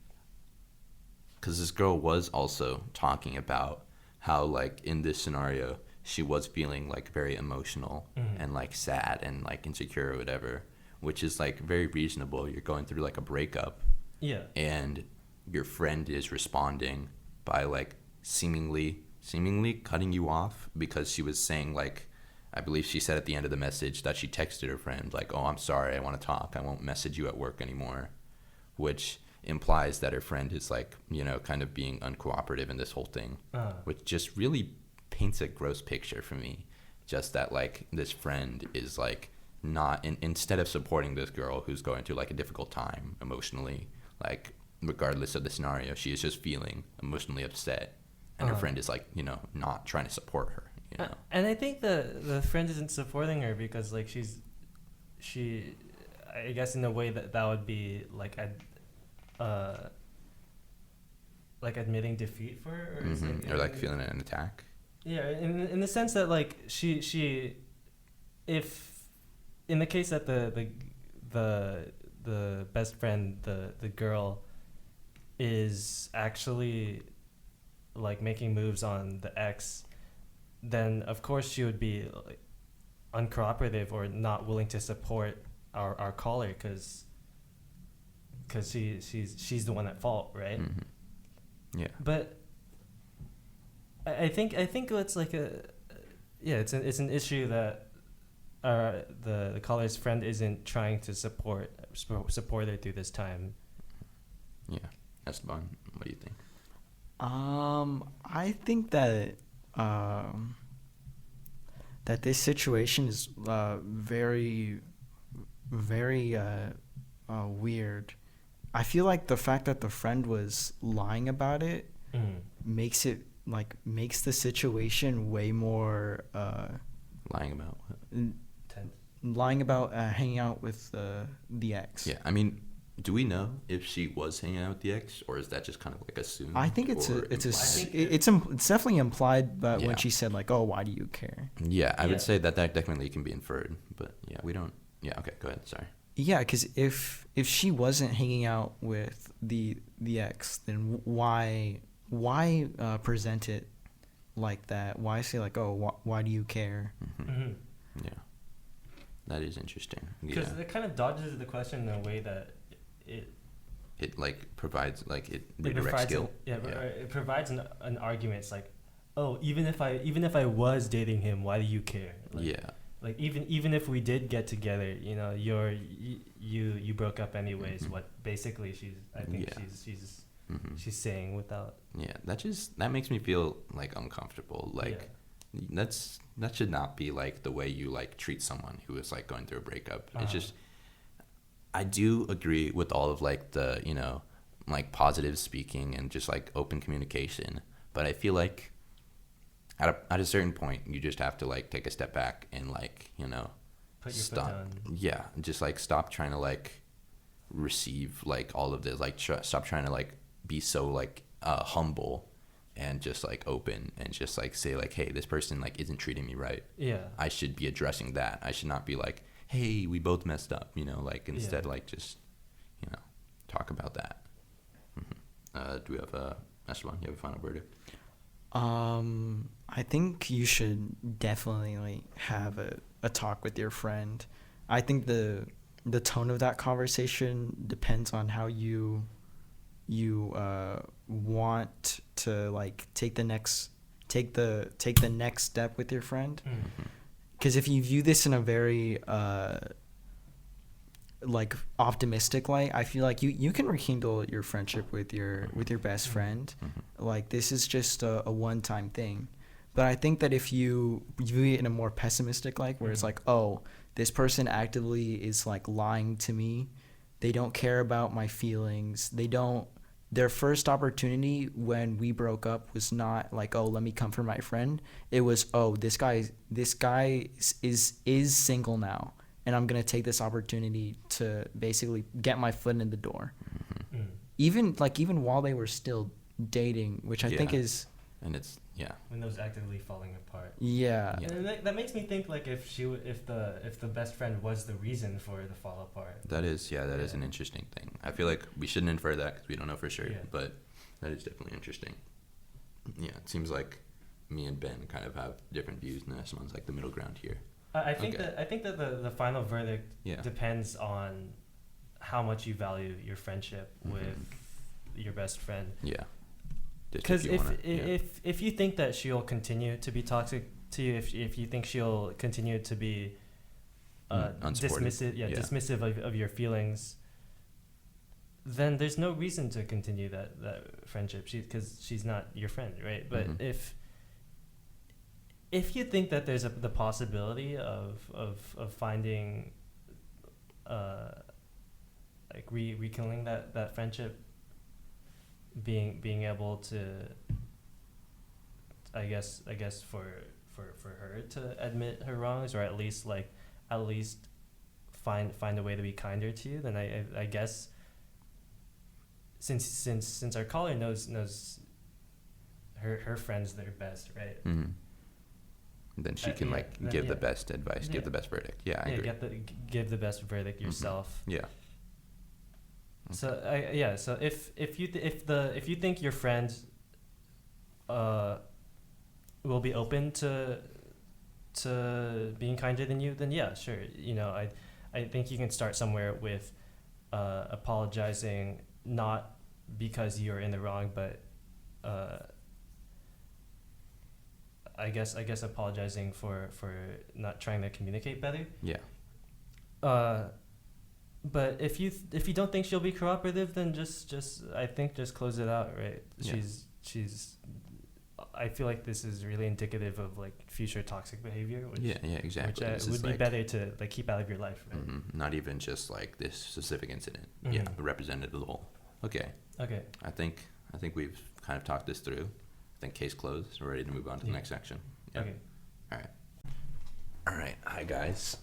because this girl was also talking about how, like, in this scenario, she was feeling, like, very emotional and, like, sad and, like, insecure or whatever, which is, like, very reasonable. You're going through, like, a breakup, Yeah. and your friend is responding by, like, seemingly cutting you off because she was saying, like, I believe she said at the end of the message that she texted her friend, like, "Oh, I'm sorry, I want to talk. I won't message you at work anymore," which implies that her friend is, like, you know, kind of being uncooperative in this whole thing, which just really paints a gross picture for me. Just that, like, this friend is, like, not, instead of supporting this girl who's going through, like, a difficult time emotionally, like, regardless of the scenario, she is just feeling emotionally upset. And her friend is, like, you know, not trying to support her. You know? And I think the friend isn't supporting her because like she I guess in a way that would be like like admitting defeat for her, Or like feeling an attack. Yeah, in the sense that like she if in the case that the best friend, the girl, is actually like making moves on the ex, then of course she would be like uncooperative or not willing to support our caller because she's the one at fault, right? Yeah. But I think it's like it's an issue that the caller's friend isn't trying to support her through this time. Yeah. Esteban, what do you think? I think that that this situation is very weird. I feel like the fact that the friend was lying about it makes the situation way more Lying about what? lying about hanging out with the ex. Yeah, I mean, do we know if she was hanging out with the ex, or is that just kind of like assumed? I think it's implied? it's definitely implied, but Yeah. when she said like, "Oh, why do you care?" Yeah, I Yeah. would say that definitely can be inferred, but yeah, we don't. Yeah, okay, go ahead. Sorry. Yeah, because if she wasn't hanging out with the ex, then why present it like that? Why say like, "Oh, why do you care?" Yeah, that is interesting. Because Yeah, it kind of dodges the question in a way that it like provides like it it redirects provides guilt. it provides an argument. It's like, oh, even if I was dating him, why do you care? Like, Yeah. Like even if we did get together, you know, you broke up anyways. What basically I think Yeah. she's she's saying without. Yeah, that makes me feel like uncomfortable. Like that should not be like the way you like treat someone who is like going through a breakup. It's just, I do agree with all of like the, you know, like positive speaking and just like open communication, but I feel like at a certain point you just have to like take a step back and like, you know, Put your stop. foot down. Yeah, just like stop trying to like receive like all of this, like stop trying to like be so like humble and just like open and just like say like, hey, this person like isn't treating me right. Yeah. I should be addressing that. I should not be like, hey, we both messed up, you know, like instead like just, you know, talk about that. Do we have Esteban, you have a final verdict? I think you should definitely like have a talk with your friend. I think the tone of that conversation depends on how you want to like take the next step with your friend. Because if you view this in a very like optimistic light, I feel like you can rekindle your friendship with your best friend. Like this is just a one-time thing. But I think that if you view it in a more pessimistic light, where it's like, oh, this person actively is like lying to me, they don't care about my feelings, their first opportunity when we broke up was not like, oh, let me comfort my friend. It was, oh, this guy is single now, and I'm gonna take this opportunity to basically get my foot in the door. Even while they were still dating, which I think is, and it's when those actively falling apart. Yeah. And that makes me think like if the best friend was the reason for the fall apart. That is an interesting thing. I feel like we shouldn't infer that because we don't know for sure, but that is definitely interesting. Yeah, it seems like me and Ben kind of have different views, and someone's like the middle ground here. I think that the final verdict depends on how much you value your friendship with your best friend. Yeah. Because if you think that she'll continue to be toxic to you, if you think she'll continue to be dismissive of your feelings, then there's no reason to continue that friendship. Because she's not your friend, right? But if you think that there's the possibility of finding like rekindling that friendship, being able to, I guess for her to admit her wrongs, or at least find a way to be kinder to you, then I guess since our caller knows her friends their best, right? Then she can give the best advice, give the best verdict. Yeah, I agree. Give the best verdict yourself. Yeah. So so if you think your friend will be open to being kinder than you, then yeah, sure. You know, I think you can start somewhere with apologizing, not because you're in the wrong, but I guess apologizing for not trying to communicate better. Yeah. But if you don't think she'll be cooperative, then just I think just close it out, right? Yeah. She's I feel like this is really indicative of like future toxic behavior. Which, exactly. Which would be better to like keep out of your life, right? Not even just like this specific incident. Yeah, representative of the whole. Okay. I think we've kind of talked this through. I think case closed. We're ready to move on to the next section. Yeah. Okay. All right. Hi guys.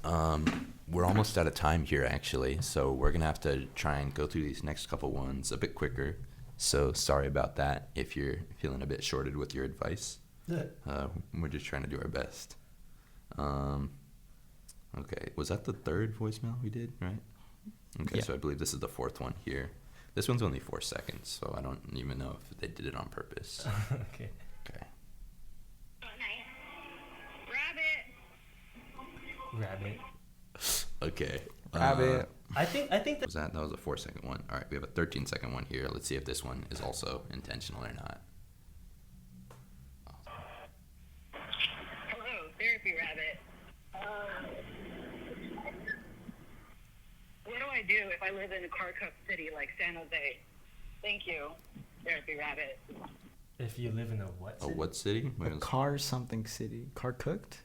We're almost out of time here actually, so we're gonna have to try and go through these next couple ones a bit quicker. So sorry about that if you're feeling a bit shorted with your advice. We're just trying to do our best. Okay, was that the third voicemail we did, right? Okay, so I believe this is the fourth one here. This one's only 4 seconds, so I don't even know if they did it on purpose. Okay. Rabbit. Okay. Rabbit. I think that was a 4 second one. All right, we have a 13-second one here. Let's see if this one is also intentional or not. Hello, Therapy Rabbit. What do I do if I live in a car cup city like San Jose? Thank you. Therapy Rabbit. If you live in a what A city? what city? A car something city. Car cooked?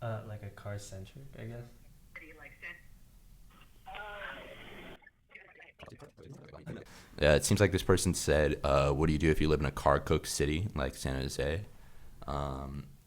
Like a car centric, I guess. Yeah, it seems like this person said, what do you do if you live in a car cooked city like San Jose?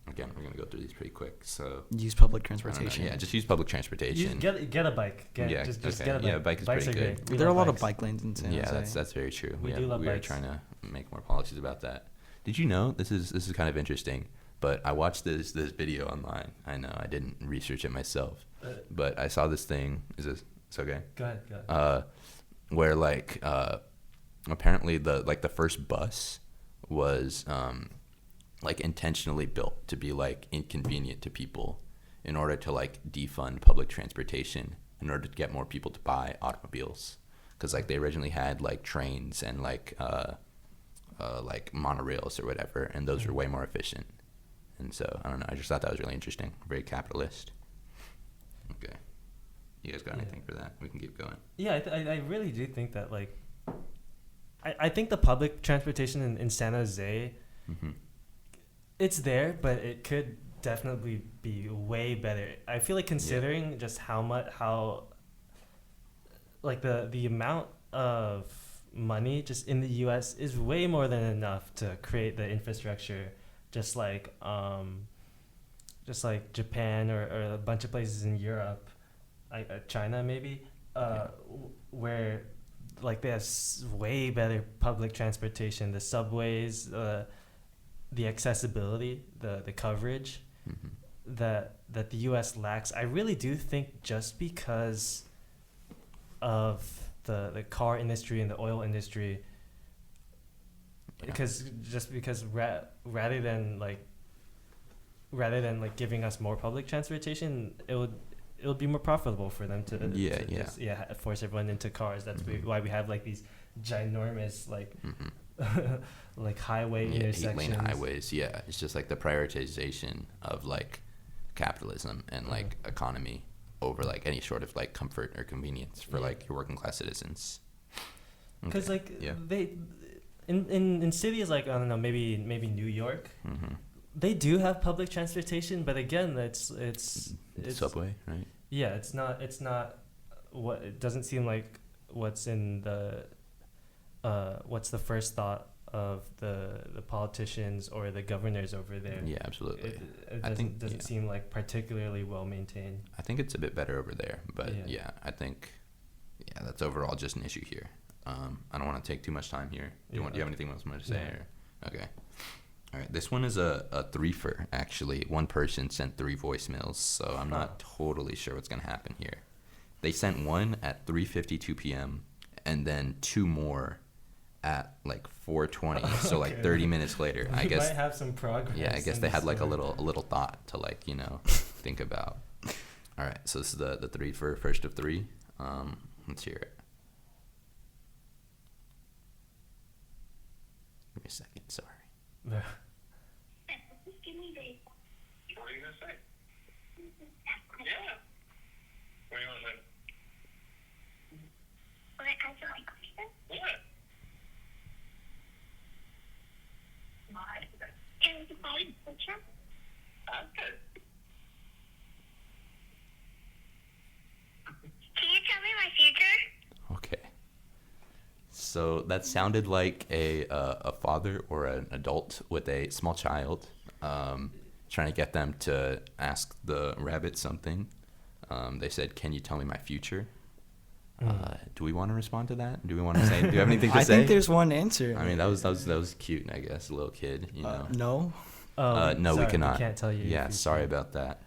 Again, we're going to go through these pretty quick. So Use public I don't know. transportation. Yeah, just use public transportation. Get a bike. Yeah, Just okay. get a bike. Yeah, bike is Bikes pretty are good. great. We There are a love lot of bikes. bike lanes in San Yeah, Jose. that's very true. We do love we are bikes. trying to make more policies about that. Did you know this is kind of interesting? But I watched this video online. I know I didn't research it myself, but I saw this thing. Is this it's okay? Go ahead. Where like apparently the first bus was like intentionally built to be like inconvenient to people in order to like defund public transportation in order to get more people to buy automobiles, because like they originally had like trains and like monorails or whatever, and those were way more efficient. And so I don't know, I just thought that was really interesting. Very capitalist. Okay, you guys got anything for that? We can keep going. Yeah, I really do think that, like, I think the public transportation in San Jose, it's there, but it could definitely be way better. I feel like considering just how like the amount of money just in the U.S. is way more than enough to create the infrastructure, just like Japan or a bunch of places in Europe, China maybe, where like they have way better public transportation, the subways, the accessibility, the coverage that the U.S. lacks. I really do think just because of the car industry and the oil industry, because rather than giving us more public transportation, it would be more profitable for them to just force everyone into cars. That's why we have like these ginormous like highway intersections. 8-lane highways. Yeah, it's just like the prioritization of like capitalism and like economy over like any sort of like comfort or convenience for like your working class citizens. Because they in cities like, I don't know, maybe New York, they do have public transportation, but again, it's subway, right? Yeah, it's not what it doesn't seem like what's in the what's the first thought of the politicians or the governors over there. Yeah, absolutely. It doesn't seem like particularly well maintained. I think it's a bit better over there, but I think that's overall just an issue here. I don't want to take too much time here. Do you have anything else you want to say? Or? Okay. All right. This one is a threefer, actually. One person sent 3 voicemails, so I'm not totally sure what's going to happen here. They sent one at 3:52 p.m. and then 2 more at like 4:20, so like 30 minutes later. I guess might have some progress. Yeah, I guess they had like a little thought to like, think about. All right, so this is the first of 3. Let's hear it. Give me a second, sorry. Just give me the. What are you gonna say? Yeah. What do you want to say? Want to answer my question? Yeah. Can you buy a picture? Okay. Can you tell me my future? Okay. So that sounded like a father or an adult with a small child, trying to get them to ask the rabbit something. They said, "Can you tell me my future?" Do we want to respond to that? Do we want to say? Do you have anything to say? I think there's one answer. I mean, that was cute, I guess. A little kid, No. No, sorry, we cannot. We can't tell you. Yeah, sorry about that.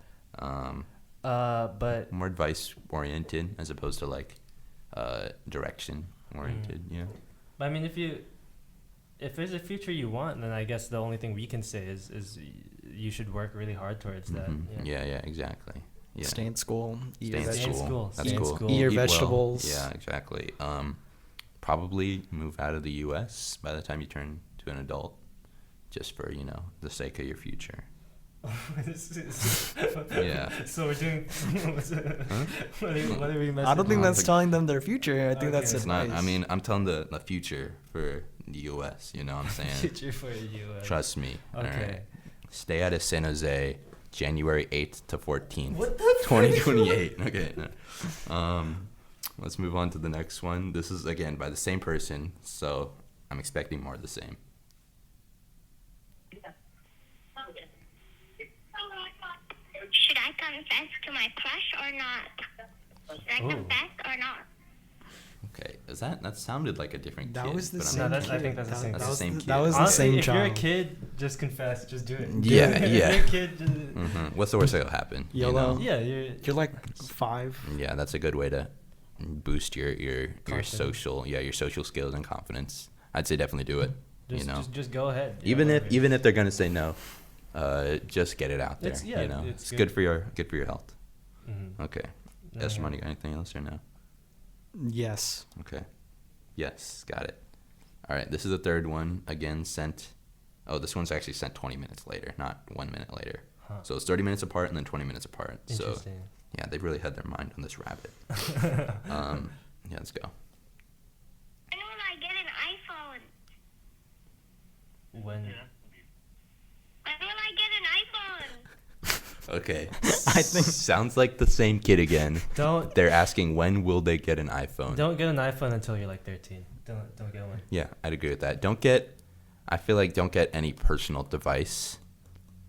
But more advice oriented as opposed to like direction oriented. Yeah. I mean, if there's a future you want, then I guess the only thing we can say is you should work really hard towards that. Yeah, exactly. Yeah. Stay in school. Stay in school. That's cool. Eat your Eat well. vegetables. Yeah, exactly. Probably move out of the U.S. by the time you turn to an adult, just for the sake of your future. Yeah. So we're doing. What are we messing? I don't think I that's think- telling them their future. I think that's Okay. It's not. advice. I mean, I'm telling the future for the U.S. You know what I'm saying? Future for you. Trust me. Okay. Alright. Stay out of San Jose, January 8th to 14th, What the? 2028. Okay. Let's move on to the next one. This is again by the same person, so I'm expecting more of the same. Should I confess to my crush or not? Should I Ooh. confess or not? Okay, that sounded like a different That kid? was the but I'm same not- No, that's- I think that's the same That's kid. the same kid. That was the Honestly, same if you're a child. kid, just confess. Just do it. Yeah, If yeah. you're a kid, just, What's the worst that'll happen? You YOLO. know? yeah, you're. You're like 5. Yeah, that's a good way to boost your Confidence. your social skills and confidence. I'd say definitely do it. Just, you know, just go ahead. Yeah, even whatever. if they're gonna say no, just get it out there. It's- yeah, you know, it's it's good. good for your health. Mhm. Okay. No, Yes, yeah. Ramon, you got anything else or no? Yes. Okay. Yes, got it. All right, this is the third one. Again, sent. Oh, this one's actually sent 20 minutes later, not 1 minute later. Huh. So it's 30 minutes apart and then 20 minutes apart. So Interesting. yeah, they really had their mind on this rabbit. Yeah, let's go. When will I get an iPhone? When? When will I get an iPhone? Okay. I think- Sounds like the same kid again. Don't They're asking when will they get an iPhone. don't get an iPhone until you're like 13. Don't get one. Yeah, I'd agree with that. I feel like don't get any personal device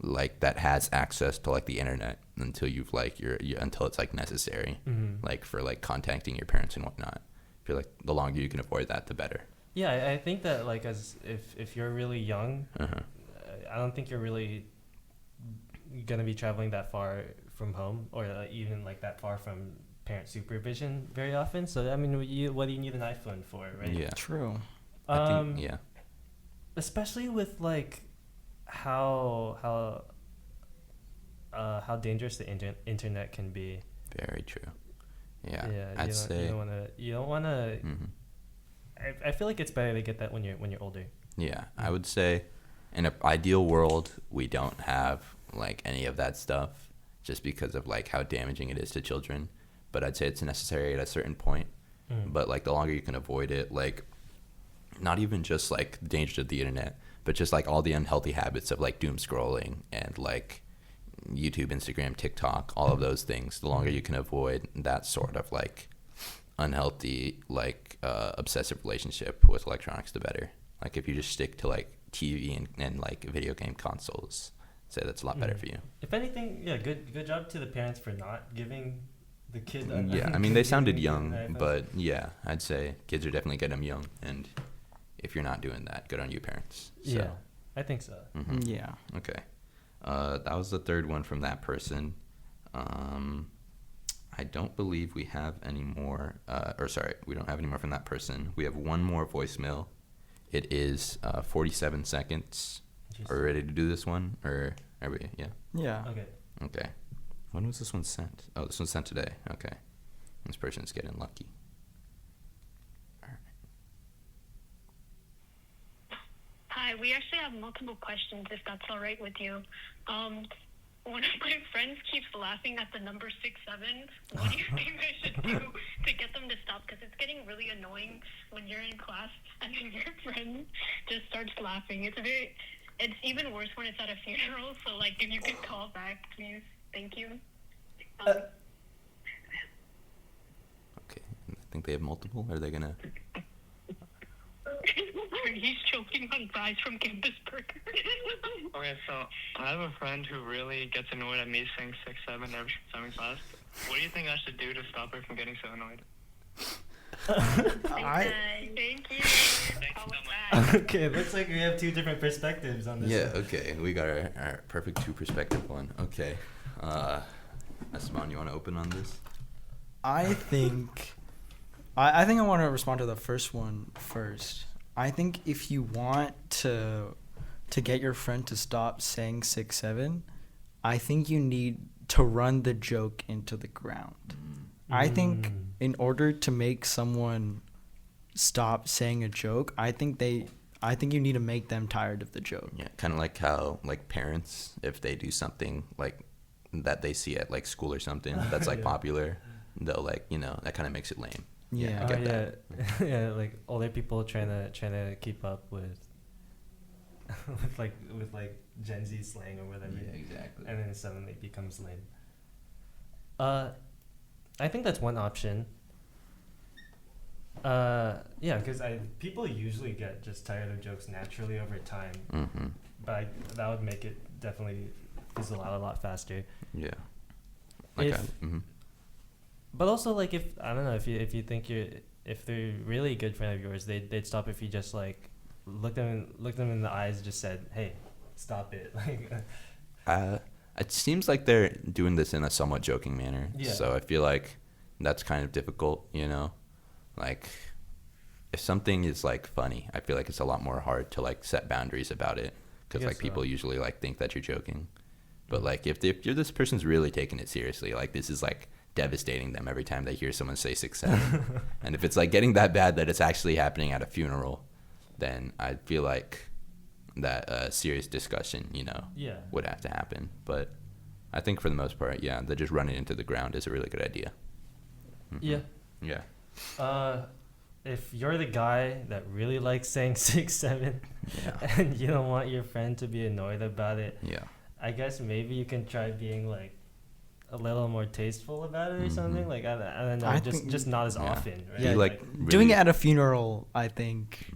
like that has access to like the internet until you've like until it's like necessary, Mhm. like for like contacting your parents and whatnot. I feel like the longer you can avoid that, the better. Yeah, I think that like as if you're really young, Uh-huh. I don't think you're really gonna be traveling that far from home or even like that far from parent supervision very often. So I mean, what do you need an iPhone for, right? Yeah. True. I think, yeah. Especially with like how dangerous the internet can be. Very true. Yeah. Yeah, I'd say. you don't wanna. Mhm. I feel like it's better to get that when you're older. Yeah, I would say in an ideal world, we don't have like any of that stuff just because of like how damaging it is to children. But I'd say it's necessary at a certain point. Mm. But like the longer you can avoid it, like not even just like the dangers of the internet, but just like all the unhealthy habits of like doom scrolling and like YouTube, Instagram, TikTok, all of those things, the longer you can avoid that sort of like unhealthy, like obsessive relationship with electronics, the better. Like if you just stick to like TV and like video game consoles, say that's a lot better for you. If anything, yeah, good job to the parents for not giving the kid. Yeah, I mean they sounded giving young, an iPhone. but yeah, I'd say kids are definitely getting them young, and if you're not doing that, good on you, parents. So, yeah, I think so. mhm. Yeah. Okay. That was the third one from that person. I don't believe we have any more, we don't have any more from that person. We have one more voicemail. It is 47 seconds. Are we ready to do this one? Or are we? Yeah. Yeah. Okay. Okay. When was this one sent? Oh, this one's sent today. Okay. This person's getting lucky. Hi, we actually have multiple questions, if that's all right with you. One of my friends keeps laughing at the number 67. What do you think I should do to get them to stop? Because it's getting really annoying when you're in class and then your friend just starts laughing. It's even worse when it's at a funeral. So, like, if you could call back, please. Thank you. Okay. I think they have multiple. Are they gonna? He's choking on fries from Campus Burger. Okay, so I have a friend who really gets annoyed at me saying 6-7 every time in class. What do you think I should do to stop her from getting so annoyed? Thank you. Thanks so much. Okay, looks like we have two different perspectives on this. Yeah. Okay. We got our perfect two perspective one. Okay. Esteban, you want to open on this? I think I think I want to respond to the first one first. I think if you want to get your friend to stop saying 6-7, I think you need to run the joke into the ground. I think in order to make someone stop saying a joke, I think I think you need to make them tired of the joke. Yeah, kind of like how like parents, if they do something like that they see at like school or something that's like Yeah. popular, they'll like, you know, that kind of makes it lame. Yeah. I get that. Yeah, like older people trying to keep up with with like Gen Z slang or whatever. exactly. And then suddenly it becomes lame. I think that's one option. Yeah, because people usually get just tired of jokes naturally over time, Mm-hmm. but that would make it definitely fizzle out a lot faster. Yeah. Like If- mhm. But also, like, if I don't know, if you think if they're really a good friend of yours, they'd stop if you just like looked them in the eyes and just said, "Hey, stop it." Like, It seems like they're doing this in a somewhat joking manner. Yeah. So I feel like that's kind of difficult, you know? Like, if something is, like, funny, I feel like it's a lot more hard to, like, set boundaries about it. Because, Guess like, people so. usually, like, think that you're joking. But, like, if you're this person's really taking it seriously, like, this is, like, devastating them every time they hear someone say 6'7". And if it's, like, getting that bad that it's actually happening at a funeral, then I feel like that serious discussion, you know, yeah. would have to happen. But I think for the most part, yeah, that just running into the ground is a really good idea. Mhm. Yeah. Yeah. If you're the guy that really likes saying 6'7", Yeah. and you don't want your friend to be annoyed about it, Yeah. I guess maybe you can try being like a little more tasteful about it or Mhm. something. Like, I don't know, I just think- just not as Yeah. often. Right? Yeah, like Doing really- it at a funeral, I think.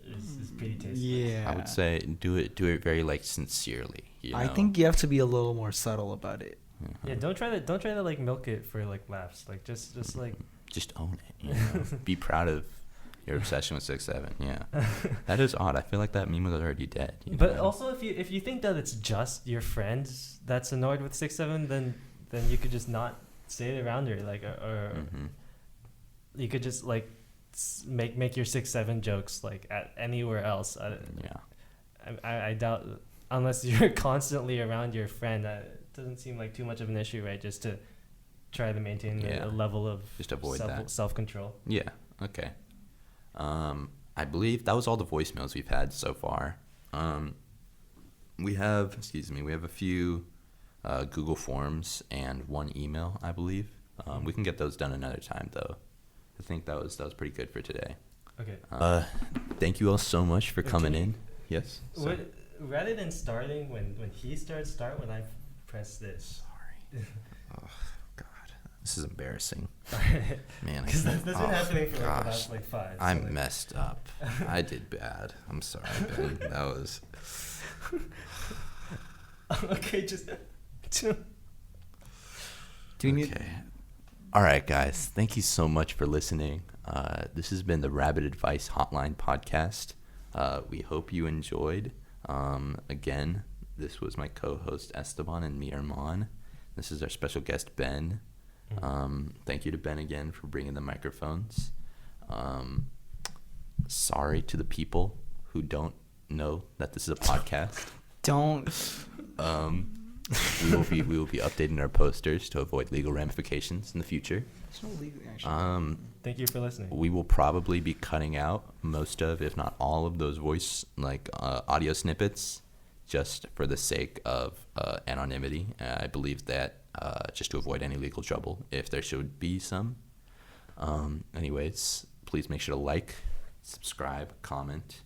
is pretty tasteless. Yeah. I would say do it very like sincerely. You know? I think you have to be a little more subtle about it. Yeah, don't try to like milk it for like laughs. Like just like Just own it. You know? Be proud of your obsession with 6'7". Yeah. That is odd. I feel like that meme was already dead. You But know? also, if you think that it's just your friends that's annoyed with 6'7", then you could just not say it around her, like, or Mhm. you could just like make your 6'7" jokes like at anywhere else. Yeah. I doubt, unless you're constantly around your friend, it doesn't seem like too much of an issue, right? Just to try to maintain Yeah. a level of Just avoid that. self-control. Yeah. Okay. I believe that was all the voicemails we've had so far. We have a few Google Forms and one email, I believe. We can get those done another time, though. I think that was pretty good for today. Okay. Thank you all so much for Wait, coming can in. Yes. Rather than starting when he starts, start when I press this. Sorry. Oh God, this is embarrassing. Man, Because that's been happening for like the gosh. last like 5. I so, like, messed up. I did bad. I'm sorry, Ben. That was. Okay, just. Do you need? Okay. All right, guys. Thank you so much for listening. This has been the Rabbit Advice Hotline podcast. We hope you enjoyed. Again, this was my co-host Esteban and me, Arman. This is our special guest, Ben. Thank you to Ben again for bringing the microphones. Sorry to the people who don't know that this is a podcast. Don't. We will be updating our posters to avoid legal ramifications in the future. There's no legal action. Thank you for listening. We will probably be cutting out most of, if not all of those voice audio snippets, just for the sake of anonymity. I believe that just to avoid any legal trouble, if there should be some. Anyways, please make sure to like, subscribe, comment,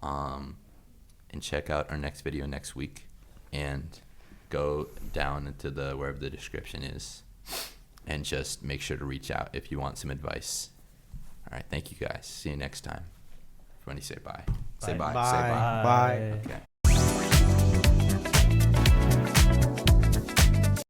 and check out our next video next week. And go down into wherever the description is, and just make sure to reach out if you want some advice. All right, thank you guys. See you next time. Everybody say bye. Say bye. Bye. Say bye. Bye. Okay.